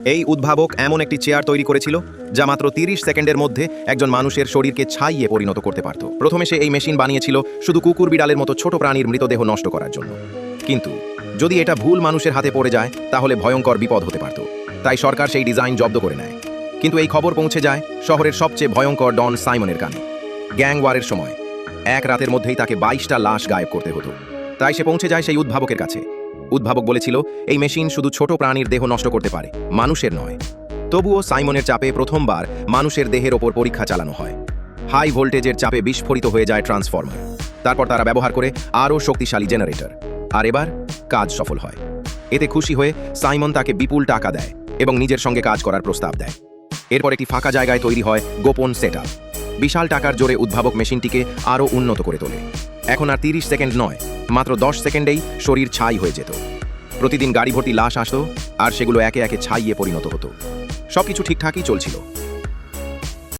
এই উদ্ভাবক এমন একটি চেয়ার তৈরি করেছিল যা মাত্র 30 সেকেন্ডের মধ্যে একজন মানুষের শরীরকে ছাইয়ে পরিণত করতে পারত। প্রথমে সে এই মেশিন বানিয়েছিল শুধু কুকুর বিড়ালের মতো ছোট প্রাণীর মৃতদেহ নষ্ট করার জন্য, কিন্তু যদি এটা ভুল মানুষের হাতে পড়ে যায় তাহলে ভয়ঙ্কর বিপদ হতে পারত। তাই সরকার সেই ডিজাইন জব্দ করে নেয়। কিন্তু এই খবর পৌঁছে যায় শহরের সবচেয়ে ভয়ঙ্কর ডন সাইমনের কানে। গ্যাং ওয়ারের সময় এক রাতের মধ্যেই তাকে 22টা লাশ গায়েব করতে হতো। তাই সে পৌঁছে যায় সেই উদ্ভাবকের কাছে। উদ্ভাবক বলেছিল এই মেশিন শুধু ছোট প্রাণীর দেহ নষ্ট করতে পারে, মানুষের নয়। তবুও সাইমনের চাপে প্রথমবার মানুষের দেহের ওপর পরীক্ষা চালানো হয়। হাই ভোল্টেজের চাপে বিস্ফোরিত হয়ে যায় ট্রান্সফর্মার। তারপর তারা ব্যবহার করে আরও শক্তিশালী জেনারেটর। আর এবার কাজ সফল হয়। এতে খুশি হয়ে সাইমন তাকে বিপুল টাকা দেয় এবং নিজের সঙ্গে কাজ করার প্রস্তাব দেয়। এরপর একটি ফাঁকা জায়গায় তৈরি হয় গোপন সেটআপ। বিশাল টাকার জোরে উদ্ভাবক মেশিনটিকে আরও উন্নত করে তোলে। এখন আর 30 সেকেন্ড নয়, মাত্র 10 সেকেন্ডেই শরীর ছাই হয়ে যেত। প্রতিদিন গাড়ি ভর্তি লাশ আসতো আর সেগুলো একে একে ছাইয়ে পরিণত হতো। সবকিছু ঠিকঠাকই চলছিল,